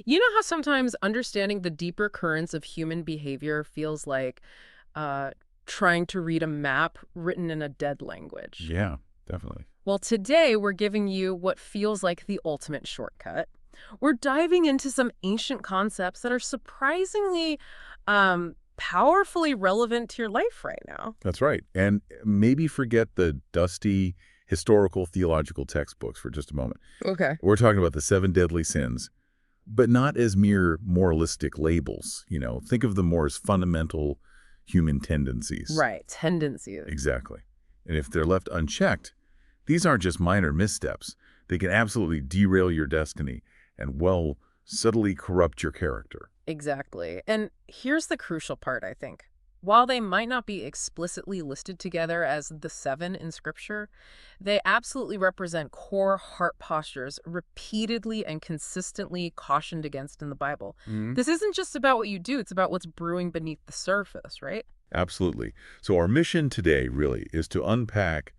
You know how sometimes understanding the deeper currents of human behavior feels like uh, trying to read a map written in a dead language? Yeah, definitely. Well, today we're giving you what feels like the ultimate shortcut. We're diving into some ancient concepts that are surprisingly powerfully relevant to your life right now. That's right. And maybe forget the dusty historical theological textbooks for just a moment. Okay. We're talking about the seven deadly sins, but not as mere moralistic labels. Think of them more as fundamental human tendencies. Right, tendencies. Exactly. And if they're left unchecked, these aren't just minor missteps. They can absolutely derail your destiny and, well, subtly corrupt your character. Exactly. And here's the crucial part, I think. While they might not be explicitly listed together as the seven in Scripture, they absolutely represent core heart postures repeatedly and consistently cautioned against in the Bible. Mhm. This isn't just about what you do, it's about what's brewing beneath the surface, right? Absolutely. So our mission today really is to unpack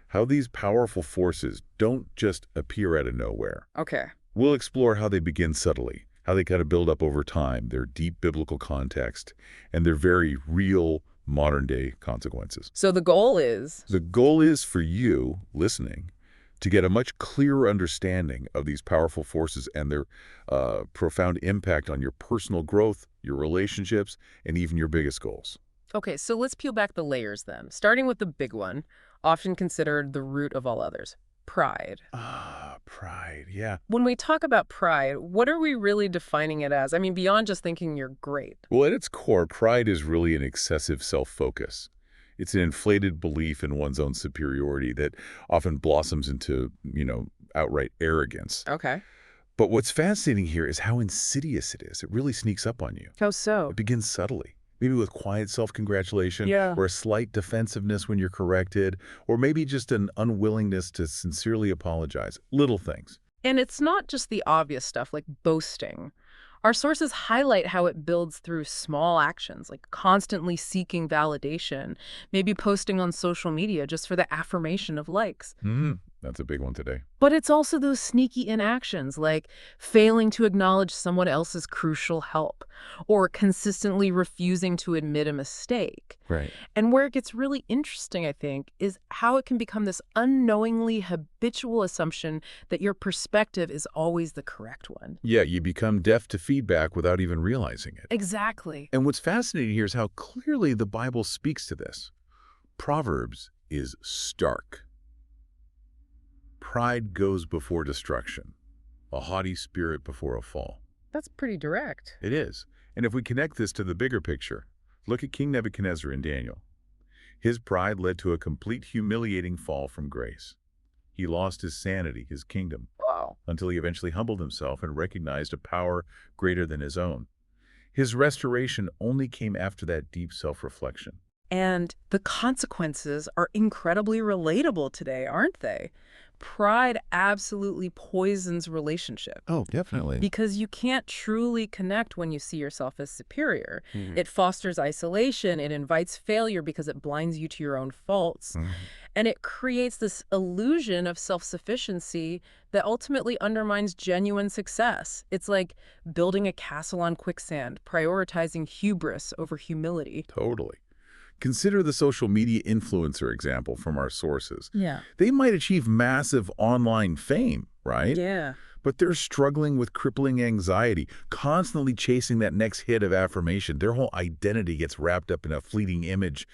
how these powerful forces don't just appear out of nowhere. Okay. We'll explore how they begin subtly, how they kind of build up over time, their deep biblical context, and their very real modern-day consequences. So the goal is. The goal is for you, listening, to get a much clearer understanding of these powerful forces and their profound impact on your personal growth, your relationships, and even your biggest goals. Okay, so let's peel back the layers then, starting with the big one, often considered the root of all others, pride. Pride, yeah. When we talk about pride, what are we really defining it as? I mean, beyond just thinking you're great. Well, at its core, pride is really an excessive self-focus. It's an inflated belief in one's own superiority that often blossoms into, outright arrogance. Okay. But what's fascinating here is how insidious it is. It really sneaks up on you. How so? It begins subtly, maybe with quiet self-congratulation Yeah. or a slight defensiveness when you're corrected, or maybe just an unwillingness to sincerely apologize. Little things. And it's not just the obvious stuff like boasting. Our sources highlight how it builds through small actions, like constantly seeking validation, maybe posting on social media just for the affirmation of likes. That's a big one today. But it's also those sneaky inactions, like failing to acknowledge someone else's crucial help or consistently refusing to admit a mistake. Right. And where it gets really interesting, I think, is how it can become this unknowingly habitual assumption that your perspective is always the correct one. Yeah, you become deaf to feedback without even realizing it. Exactly. And what's fascinating here is how clearly the Bible speaks to this. Proverbs is stark. Pride goes before destruction, a haughty spirit before a fall. That's pretty direct. It is. And if we connect this to the bigger picture, look at King Nebuchadnezzar in Daniel. His pride led to a complete humiliating fall from grace. He lost his sanity, his kingdom, Wow. until he eventually humbled himself and recognized a power greater than his own. His restoration only came after that deep self-reflection. And the consequences are incredibly relatable today, aren't they? Pride absolutely poisons relationships. Oh, definitely. Because you can't truly connect when you see yourself as superior. It fosters isolation, it invites failure because it blinds you to your own faults, and it creates this illusion of self-sufficiency that ultimately undermines genuine success. It's like building a castle on quicksand, prioritizing hubris over humility. Totally. Consider the social media influencer example from our sources. Yeah. They might achieve massive online fame, right? Yeah. But they're struggling with crippling anxiety, constantly chasing that next hit of affirmation. Their whole identity gets wrapped up in a fleeting image,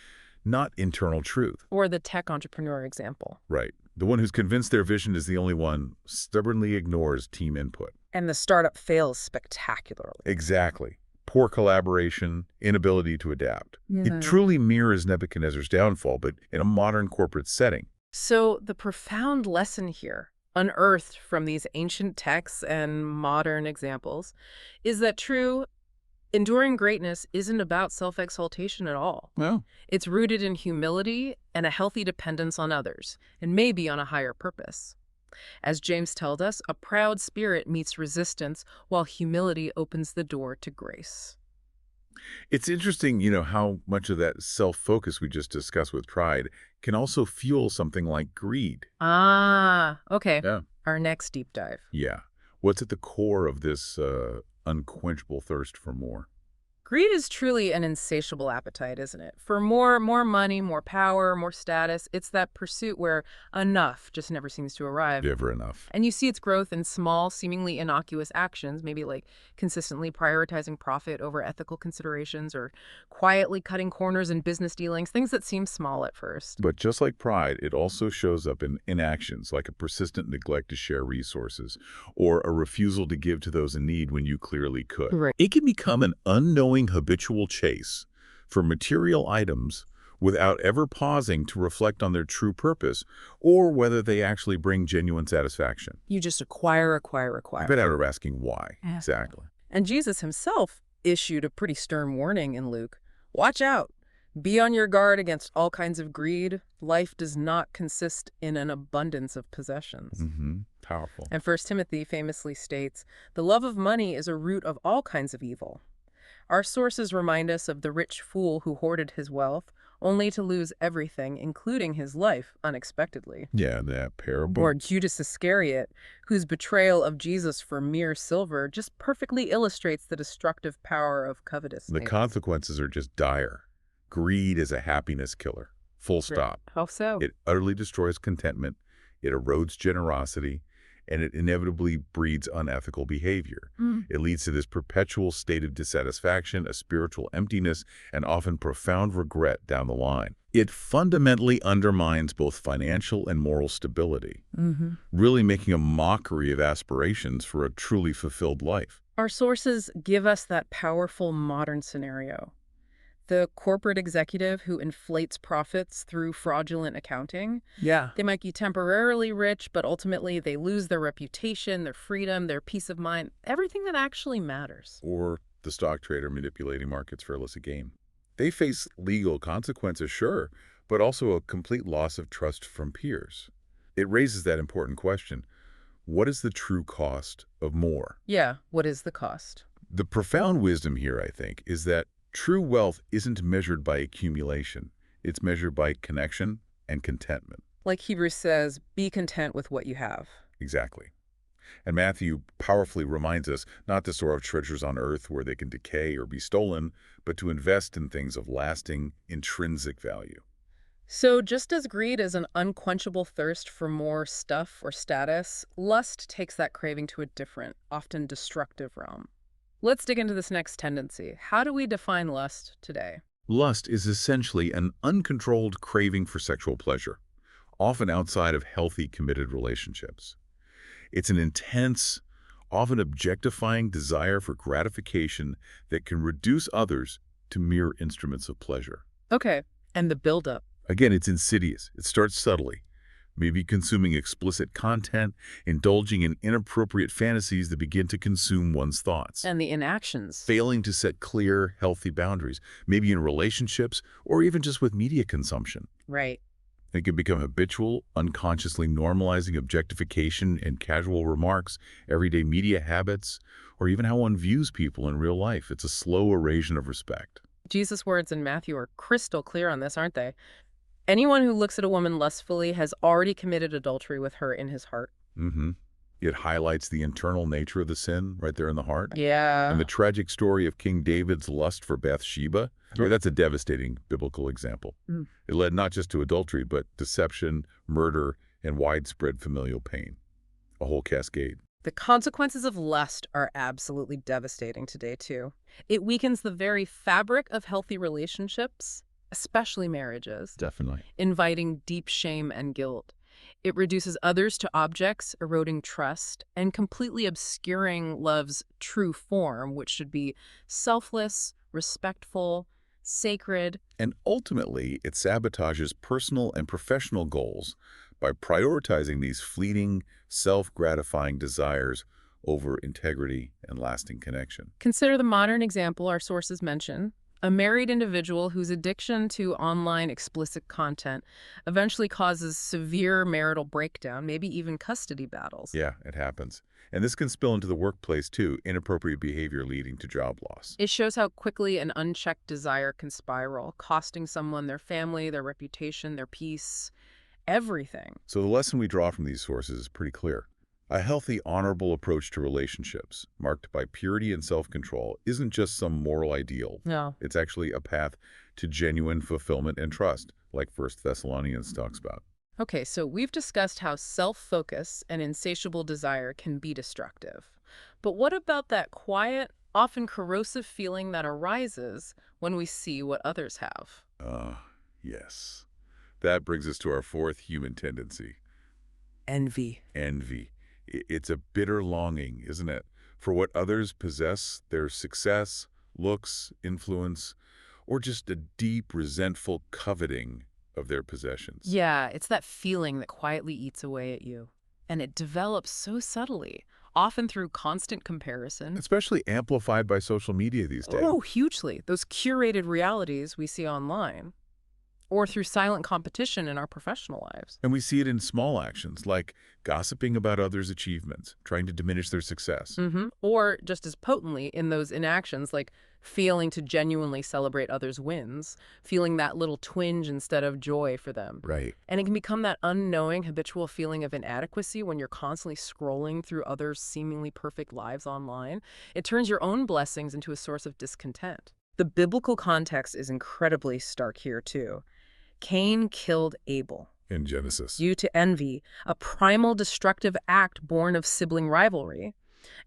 not internal truth. Or the tech entrepreneur example. Right. The one who's convinced their vision is the only one stubbornly ignores team input. And the startup fails spectacularly. Exactly. Poor collaboration, inability to adapt. Yeah. It truly mirrors Nebuchadnezzar's downfall, but in a modern corporate setting. So the profound lesson here, unearthed from these ancient texts and modern examples, is that true, enduring greatness isn't about self-exaltation at all. Well, It's rooted in humility and a healthy dependence on others, and maybe on a higher purpose. As James tells us, a proud spirit meets resistance, while humility opens the door to grace. it's interesting, how much of that self-focus we just discussed with pride can also fuel something like greed. Ah, okay. Yeah. Our next deep dive. Yeah. What's at the core of this unquenchable thirst for more. Greed is truly an insatiable appetite, isn't it? For more money, more power, more status. It's that pursuit where enough just never seems to arrive. Never enough. And you see its growth in small, seemingly innocuous actions, maybe like consistently prioritizing profit over ethical considerations or quietly cutting corners in business dealings, things that seem small at first. But just like pride, it also shows up in inactions like a persistent neglect to share resources or a refusal to give to those in need when you clearly could. Right. It can become an unknowing habitual chase for material items without ever pausing to reflect on their true purpose or whether they actually bring genuine satisfaction. You just acquire. I bet out asking why. Yeah. Exactly. And Jesus himself issued a pretty stern warning in Luke. Watch out. Be on your guard against all kinds of greed. Life does not consist in an abundance of possessions. Powerful. And 1 Timothy famously states, the love of money is a root of all kinds of evil. Our sources remind us of the rich fool who hoarded his wealth, only to lose everything, including his life, unexpectedly. Yeah, that parable. Or Judas Iscariot, whose betrayal of Jesus for mere silver just perfectly illustrates the destructive power of covetousness. The consequences are just dire. Greed is a happiness killer. Full stop. How so? It utterly destroys contentment, it erodes generosity, and it inevitably breeds unethical behavior. It leads to this perpetual state of dissatisfaction, a spiritual emptiness, and often profound regret down the line. It fundamentally undermines both financial and moral stability, really making a mockery of aspirations for a truly fulfilled life. Our sources give us that powerful modern scenario. The corporate executive who inflates profits through fraudulent accounting. Yeah. They might be temporarily rich, but ultimately they lose their reputation, their freedom, their peace of mind, everything that actually matters. Or the stock trader manipulating markets for illicit gain. They face legal consequences, sure, but also a complete loss of trust from peers. It raises that important question. What is the true cost of more? Yeah, what is the cost? The profound wisdom here, I think, is that true wealth isn't measured by accumulation. It's measured by connection and contentment. Like Hebrews says, be content with what you have. Exactly. And Matthew powerfully reminds us not to store up treasures on earth where they can decay or be stolen, but to invest in things of lasting, intrinsic value. So just as greed is an unquenchable thirst for more stuff or status, lust takes that craving to a different, often destructive realm. Let's dig into this next tendency. How do we define lust today? Lust is essentially an uncontrolled craving for sexual pleasure, often outside of healthy, committed relationships. It's an intense, often objectifying desire for gratification that can reduce others to mere instruments of pleasure. Okay, and the buildup. Again, it's insidious. It starts subtly. Maybe consuming explicit content, indulging in inappropriate fantasies that begin to consume one's thoughts. And the inactions. Failing to set clear, healthy boundaries, maybe in relationships or even just with media consumption. Right. It can become habitual, unconsciously normalizing objectification and casual remarks, everyday media habits, or even how one views people in real life. It's a slow erosion of respect. Jesus' words in Matthew are crystal clear on this, aren't they? Anyone who looks at a woman lustfully has already committed adultery with her in his heart. It highlights the internal nature of the sin right there in the heart. Yeah. And the tragic story of King David's lust for Bathsheba, that's a devastating biblical example. It led not just to adultery, but deception, murder, and widespread familial pain. A whole cascade. The consequences of lust are absolutely devastating today, too. It weakens the very fabric of healthy relationships, especially marriages. Definitely. Inviting deep shame and guilt. It reduces others to objects, eroding trust, and completely obscuring love's true form, which should be selfless, respectful, sacred. And ultimately, it sabotages personal and professional goals by prioritizing these fleeting, self-gratifying desires over integrity and lasting connection. Consider the modern example our sources mention. A married individual whose addiction to online explicit content eventually causes severe marital breakdown, maybe even custody battles. Yeah, it happens. And this can spill into the workplace too, inappropriate behavior leading to job loss. It shows how quickly an unchecked desire can spiral, costing someone their family, their reputation, their peace, everything. So the lesson we draw from these sources is pretty clear. A healthy, honorable approach to relationships, marked by purity and self-control, isn't just some moral ideal. No. It's actually a path to genuine fulfillment and trust, like First Thessalonians talks about. Okay, so we've discussed how self-focus and insatiable desire can be destructive. But what about that quiet, often corrosive feeling that arises when we see what others have? Yes. That brings us to our fourth human tendency, Envy. envy. It's a bitter longing, isn't it, for what others possess, their success, looks, influence, or just a deep, resentful coveting of their possessions. Yeah, it's that feeling that quietly eats away at you. And it develops so subtly, often through constant comparison. Especially amplified by social media these days. Oh, hugely. Those curated realities we see online, or through silent competition in our professional lives. And we see it in small actions, like gossiping about others' achievements, trying to diminish their success. Or just as potently in those inactions, like failing to genuinely celebrate others' wins, feeling that little twinge instead of joy for them. Right. And it can become that unknowing, habitual feeling of inadequacy when you're constantly scrolling through others' seemingly perfect lives online. It turns your own blessings into a source of discontent. The biblical context is incredibly stark here, too. Cain killed Abel In Genesis. due to envy, a primal destructive act born of sibling rivalry.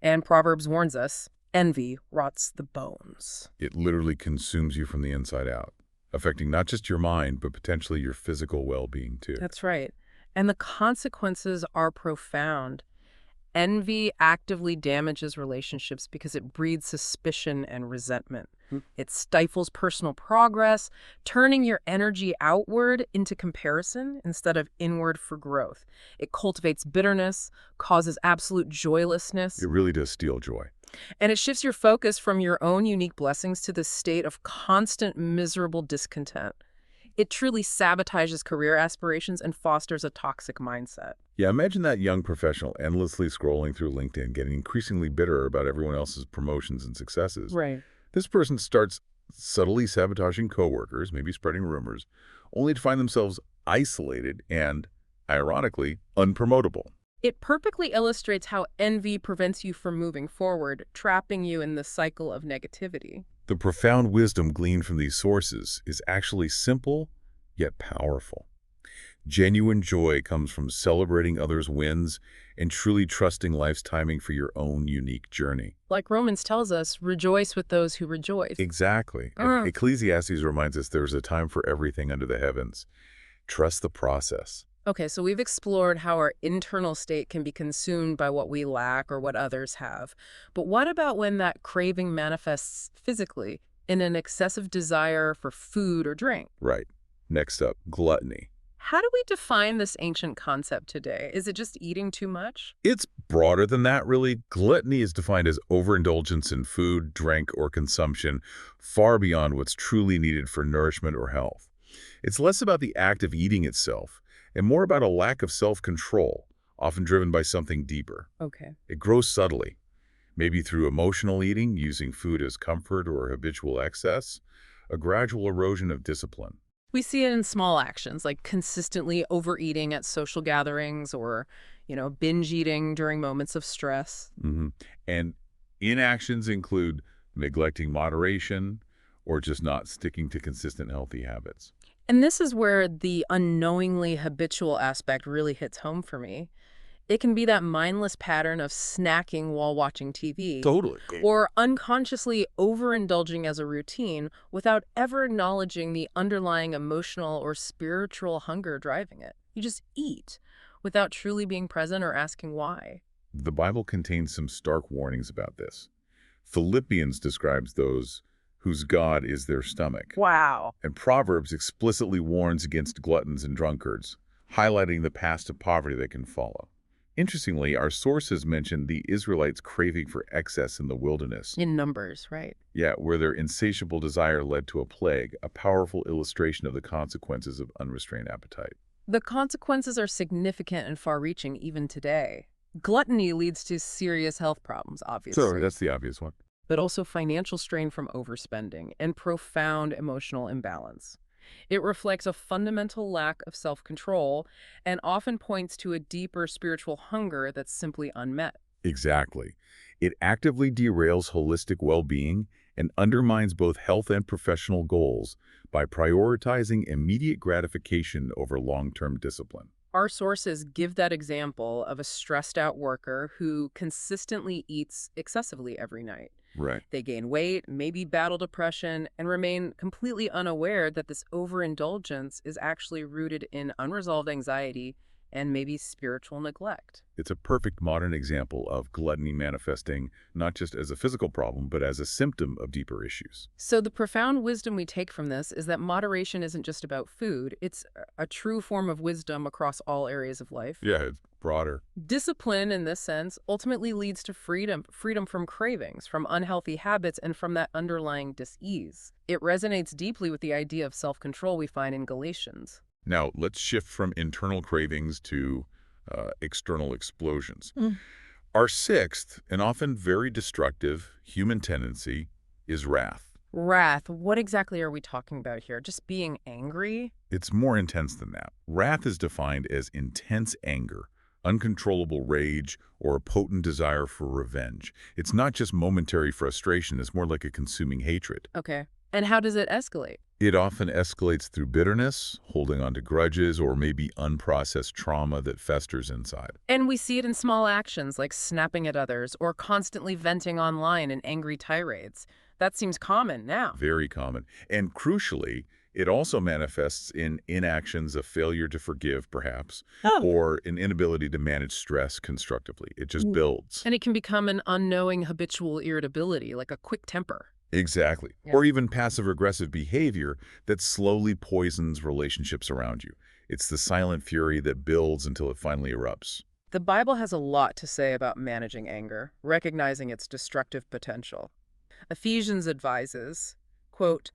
And Proverbs warns us, envy rots the bones. It literally consumes you from the inside out, affecting not just your mind, but potentially your physical well-being too. That's right. And the consequences are profound. Envy actively damages relationships because it breeds suspicion and resentment. It stifles personal progress, turning your energy outward into comparison instead of inward for growth. It cultivates bitterness, causes absolute joylessness, It really does steal joy. and it shifts your focus from your own unique blessings to the state of constant miserable discontent. It truly sabotages career aspirations and fosters a toxic mindset. Yeah, imagine that young professional endlessly scrolling through LinkedIn, getting increasingly bitter about everyone else's promotions and successes. Right. This person starts subtly sabotaging coworkers, maybe spreading rumors, only to find themselves isolated and, ironically, unpromotable. It perfectly illustrates how envy prevents you from moving forward, trapping you in the cycle of negativity. The profound wisdom gleaned from these sources is actually simple, yet powerful. Genuine joy comes from celebrating others' wins and truly trusting life's timing for your own unique journey. Like Romans tells us, rejoice with those who rejoice. Exactly. And Ecclesiastes reminds us there's a time for everything under the heavens. Trust the process. Okay, so we've explored how our internal state can be consumed by what we lack or what others have. But what about when that craving manifests physically in an excessive desire for food or drink? Right. Next up, gluttony. How do we define this ancient concept today? Is it just eating too much? It's broader than that, really. Gluttony is defined as overindulgence in food, drink, or consumption, far beyond what's truly needed for nourishment or health. It's less about the act of eating itself, and more about a lack of self-control, often driven by something deeper. Okay. It grows subtly, maybe through emotional eating, using food as comfort or habitual excess, a gradual erosion of discipline. We see it in small actions, like consistently overeating at social gatherings or, binge eating during moments of stress. And inactions include neglecting moderation or just not sticking to consistent healthy habits. And this is where the unknowingly habitual aspect really hits home for me. It can be that mindless pattern of snacking while watching TV. Totally. Or unconsciously overindulging as a routine without ever acknowledging the underlying emotional or spiritual hunger driving it. You just eat without truly being present or asking why. The Bible contains some stark warnings about this. Philippians describes those whose God is their stomach. Wow. And Proverbs explicitly warns against gluttons and drunkards, highlighting the path of poverty that can follow. Interestingly, our sources mention the Israelites' craving for excess in the wilderness. In Numbers, right? Yeah, where their insatiable desire led to a plague, a powerful illustration of the consequences of unrestrained appetite. The consequences are significant and far-reaching even today. Gluttony leads to serious health problems, obviously. So that's the obvious one. But also financial strain from overspending and profound emotional imbalance. It reflects a fundamental lack of self-control and often points to a deeper spiritual hunger that's simply unmet. Exactly. It actively derails holistic well-being and undermines both health and professional goals by prioritizing immediate gratification over long-term discipline. Our sources give that example of a stressed-out worker who consistently eats excessively every night. Right. They gain weight, maybe battle depression, and remain completely unaware that this overindulgence is actually rooted in unresolved anxiety and maybe spiritual neglect. It's a perfect modern example of gluttony manifesting not just as a physical problem, but as a symptom of deeper issues. So the profound wisdom we take from this is that moderation isn't just about food. It's a true form of wisdom across all areas of life. Yeah, it's broader. Discipline, in this sense, ultimately leads to freedom from cravings, from unhealthy habits, and from that underlying dis-ease. It resonates deeply with the idea of self-control we find in Galatians. Now, let's shift from internal cravings to external explosions. Our sixth, and often very destructive, human tendency is wrath. Wrath, what exactly are we talking about here? Just being angry? It's more intense than that. Wrath is defined as intense anger, uncontrollable rage, or a potent desire for revenge. It's not just momentary frustration, it's more like a consuming hatred. Okay. And how does it escalate? It often escalates through bitterness, holding on to grudges, or maybe unprocessed trauma that festers inside. And we see it in small actions like snapping at others or constantly venting online in angry tirades. That seems common now. Very common. And crucially, it also manifests in inactions of failure to forgive, perhaps, or an inability to manage stress constructively. It just builds. And it can become an unknowing habitual irritability, like a quick temper. Exactly. Yeah. Or even passive-aggressive behavior that slowly poisons relationships around you. It's the silent fury that builds until it finally erupts. The Bible has a lot to say about managing anger, recognizing its destructive potential. Ephesians advises, quote,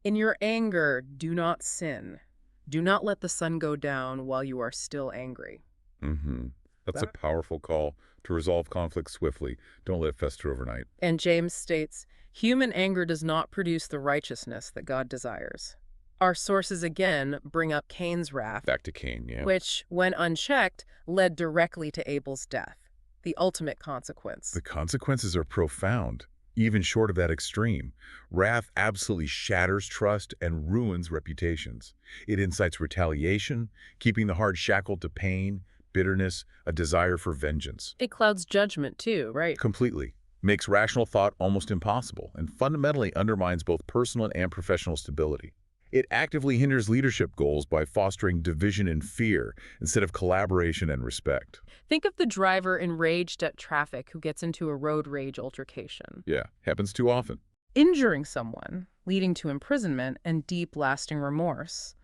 "In your anger, do not sin. Do not let the sun go down while you are still angry." That's a powerful call to resolve conflict swiftly. Don't let it fester overnight. And James states, human anger does not produce the righteousness that God desires. Our sources again bring up Cain's wrath, Back to Cain, yeah. which, when unchecked, led directly to Abel's death, the ultimate consequence. The consequences are profound, even short of that extreme. Wrath absolutely shatters trust and ruins reputations. It incites retaliation, keeping the heart shackled to pain, bitterness, a desire for vengeance. It clouds judgment too, right? Completely. Makes rational thought almost impossible and fundamentally undermines both personal and professional stability. It actively hinders leadership goals by fostering division and fear instead of collaboration and respect. Think of the driver enraged at traffic who gets into a road rage altercation, Yeah, happens too often. injuring someone, leading to imprisonment and deep, lasting remorse.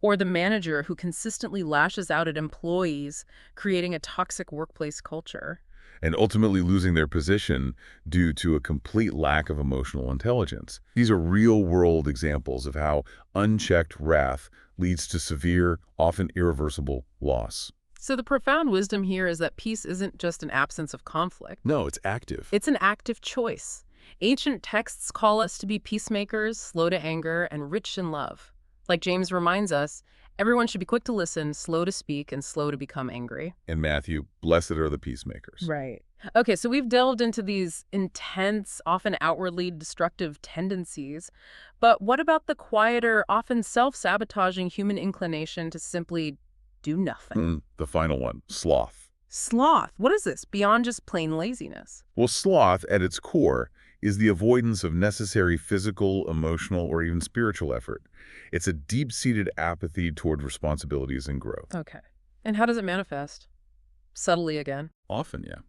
Or the manager who consistently lashes out at employees, creating a toxic workplace culture. And ultimately losing their position due to a complete lack of emotional intelligence. These are real-world examples of how unchecked wrath leads to severe, often irreversible loss. So the profound wisdom here is that peace isn't just an absence of conflict. No, it's active. It's an active choice. Ancient texts call us to be peacemakers, slow to anger, and rich in love. Like James reminds us, everyone should be quick to listen, slow to speak, and slow to become angry. And Matthew, blessed are the peacemakers. Right. Okay, so we've delved into these intense, often outwardly destructive tendencies. But what about the quieter, often self-sabotaging human inclination to simply do nothing? The final one, sloth. Sloth. What is this? Beyond just plain laziness. Well, sloth, at its core, is the avoidance of necessary physical, emotional, or even spiritual effort. It's a deep-seated apathy toward responsibilities and growth. Okay. And how does it manifest? Subtly again. Often, yeah.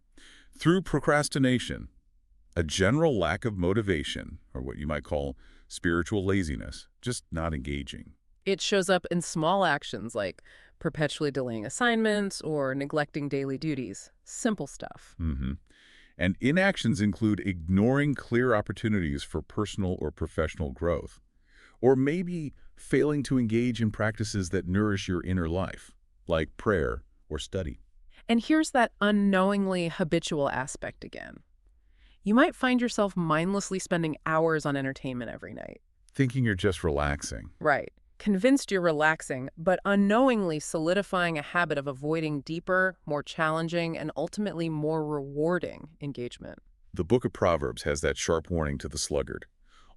Through procrastination, a general lack of motivation, or what you might call spiritual laziness, just not engaging. It shows up in small actions like perpetually delaying assignments or neglecting daily duties. Simple stuff. And inactions include ignoring clear opportunities for personal or professional growth, or maybe failing to engage in practices that nourish your inner life, like prayer or study. And here's that unknowingly habitual aspect again. You might find yourself mindlessly spending hours on entertainment every night. Thinking you're just relaxing. Right. convinced you're relaxing, but unknowingly solidifying a habit of avoiding deeper, more challenging, and ultimately more rewarding engagement. The Book of Proverbs has that sharp warning to the sluggard,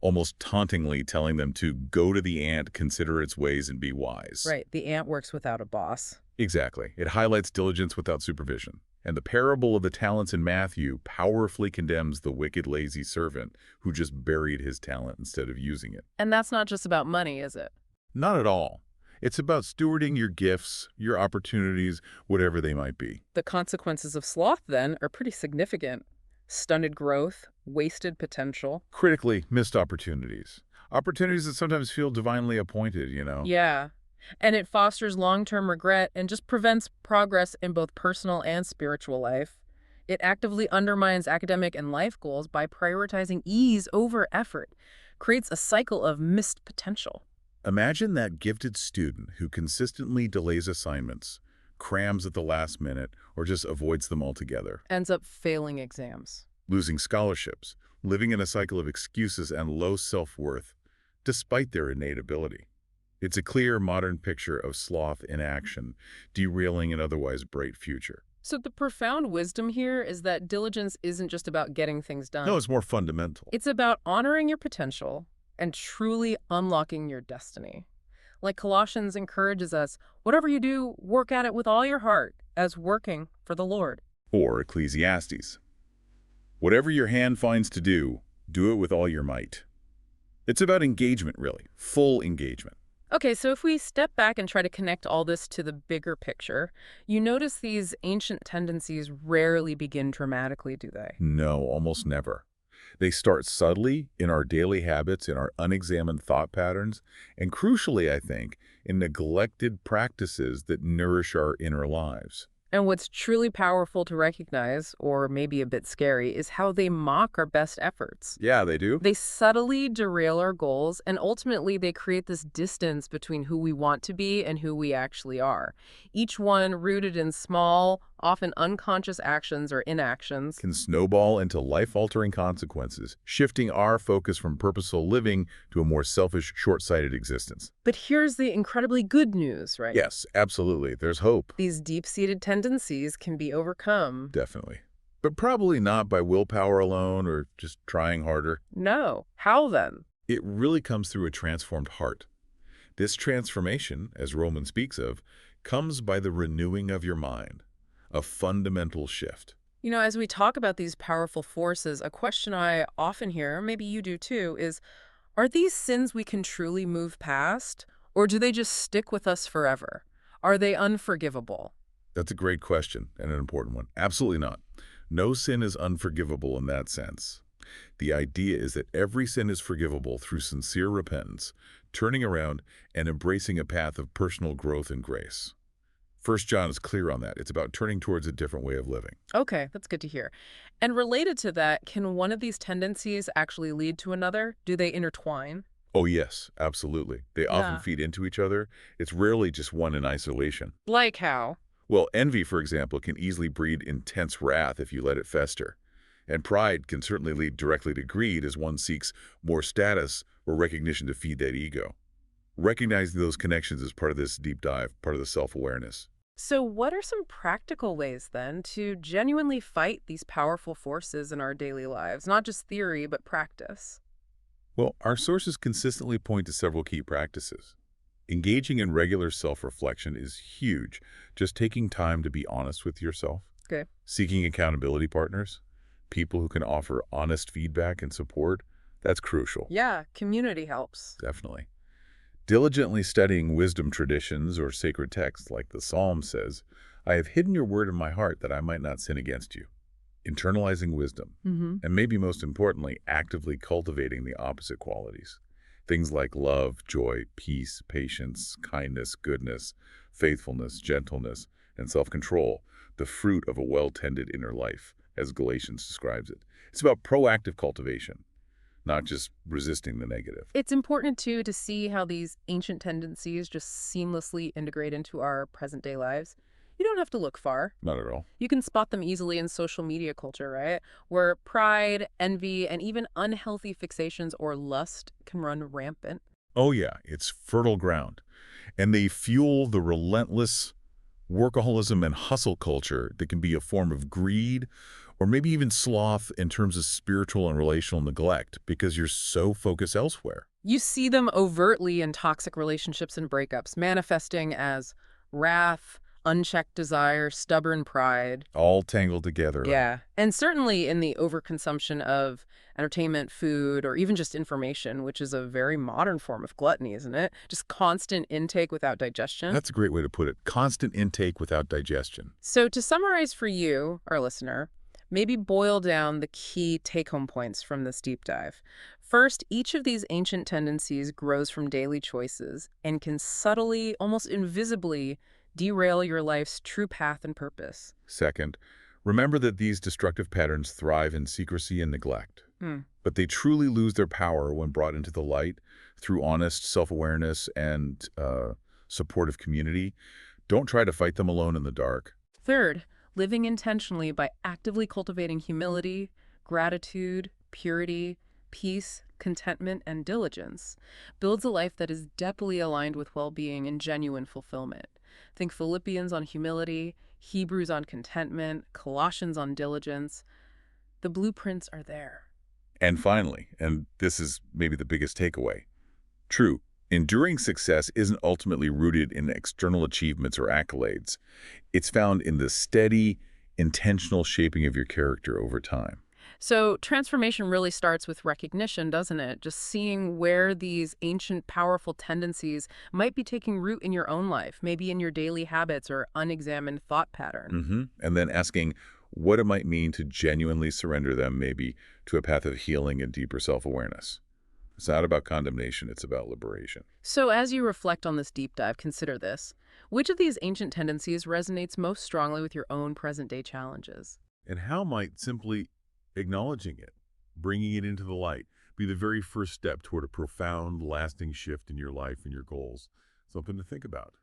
almost tauntingly telling them to go to the ant, consider its ways, and be wise. Right, the ant works without a boss. Exactly. It highlights diligence without supervision. And the parable of the talents in Matthew powerfully condemns the wicked, lazy servant who just buried his talent instead of using it. And that's not just about money, is it? Not at all. It's about stewarding your gifts, your opportunities, whatever they might be. The consequences of sloth, then, are pretty significant. Stunted growth, wasted potential. Critically missed opportunities. Opportunities that sometimes feel divinely appointed, you know? Yeah. And it fosters long-term regret and just prevents progress in both personal and spiritual life. It actively undermines academic and life goals by prioritizing ease over effort, creates a cycle of missed potential. Imagine that gifted student who consistently delays assignments, crams at the last minute, or just avoids them altogether. Ends up failing exams. Losing scholarships, living in a cycle of excuses and low self-worth, despite their innate ability. It's a clear modern picture of sloth in action, derailing an otherwise bright future. So the profound wisdom here is that diligence isn't just about getting things done. No, it's more fundamental. It's about honoring your potential and truly unlocking your destiny. Like Colossians encourages us, whatever you do, work at it with all your heart, as working for the Lord. Or Ecclesiastes. Whatever your hand finds to do, do it with all your might. It's about engagement, really. Full engagement. Okay, so if we step back and try to connect all this to the bigger picture, you notice these ancient tendencies rarely begin dramatically, do they? No, almost never. They start subtly in our daily habits, in our unexamined thought patterns, and crucially, I think, in neglected practices that nourish our inner lives. And what's truly powerful to recognize, or maybe a bit scary, is how they mock our best efforts. Yeah, they do. They subtly derail our goals, and ultimately they create this distance between who we want to be and who we actually are. Each one rooted in small, often unconscious actions or inactions. Can snowball into life-altering consequences, shifting our focus from purposeful living to a more selfish, short-sighted existence. But here's the incredibly good news, right? Yes, absolutely. There's hope. These deep-seated tendencies can be overcome. Definitely. But probably not by willpower alone or just trying harder. No. How then? It really comes through a transformed heart. This transformation, as Romans speaks of, comes by the renewing of your mind, a fundamental shift. You know, as we talk about these powerful forces, a question I often hear, maybe you do too, is, are these sins we can truly move past, or do they just stick with us forever? Are they unforgivable? That's a great question and an important one. Absolutely not. No sin is unforgivable in that sense. The idea is that every sin is forgivable through sincere repentance, turning around and embracing a path of personal growth and grace. 1 John is clear on that. It's about turning towards a different way of living. Okay, that's good to hear. And related to that, can one of these tendencies actually lead to another? Do they intertwine? Oh yes, absolutely. They often feed into each other. It's rarely just one in isolation. Like how? Well, envy, for example, can easily breed intense wrath if you let it fester. And pride can certainly lead directly to greed as one seeks more status or recognition to feed that ego. Recognizing those connections is part of this deep dive, part of the self-awareness. So what are some practical ways, then, to genuinely fight these powerful forces in our daily lives? Not just theory, but practice. Well, our sources consistently point to several key practices. Engaging in regular self-reflection is huge. Just taking time to be honest with yourself. Okay. Seeking accountability partners, people who can offer honest feedback and support, that's crucial. Yeah, community helps. Definitely. Diligently studying wisdom traditions or sacred texts like the Psalm says, I have hidden your word in my heart that I might not sin against you. Internalizing wisdom, and maybe most importantly, actively cultivating the opposite qualities. Things like love, joy, peace, patience, kindness, goodness, faithfulness, gentleness, and self-control, the fruit of a well-tended inner life, as Galatians describes it. It's about proactive cultivation, not just resisting the negative. It's important, too, to see how these ancient tendencies just seamlessly integrate into our present-day lives. You don't have to look far. Not at all. You can spot them easily in social media culture, right? Where pride, envy, and even unhealthy fixations or lust can run rampant. Oh yeah, it's fertile ground. And they fuel the relentless workaholism and hustle culture that can be a form of greed or maybe even sloth in terms of spiritual and relational neglect because you're so focused elsewhere. You see them overtly in toxic relationships and breakups, manifesting as wrath, unchecked desire, stubborn pride. All tangled together. Yeah. And certainly in the overconsumption of entertainment, food, or even just information, which is a very modern form of gluttony, isn't it? Just constant intake without digestion. That's a great way to put it. Constant intake without digestion. So to summarize for you, our listener, maybe boil down the key take-home points from this deep dive. First, each of these ancient tendencies grows from daily choices and can subtly, almost invisibly, derail your life's true path and purpose. Second, remember that these destructive patterns thrive in secrecy and neglect. Hmm. But they truly lose their power when brought into the light through honest self-awareness and supportive community. Don't try to fight them alone in the dark. Third, living intentionally by actively cultivating humility, gratitude, purity, peace, contentment, and diligence builds a life that is deeply aligned with well-being and genuine fulfillment. Think Philippians on humility, Hebrews on contentment, Colossians on diligence. The blueprints are there. And finally, and this is maybe the biggest takeaway, true, enduring success isn't ultimately rooted in external achievements or accolades. It's found in the steady, intentional shaping of your character over time. So transformation really starts with recognition, doesn't it? Just seeing where these ancient, powerful tendencies might be taking root in your own life, maybe in your daily habits or unexamined thought pattern. And then asking what it might mean to genuinely surrender them maybe to a path of healing and deeper self-awareness. It's not about condemnation, it's about liberation. So as you reflect on this deep dive, consider this. Which of these ancient tendencies resonates most strongly with your own present-day challenges? And how might simply acknowledging it, bringing it into the light, be the very first step toward a profound, lasting shift in your life and your goals? Something to think about.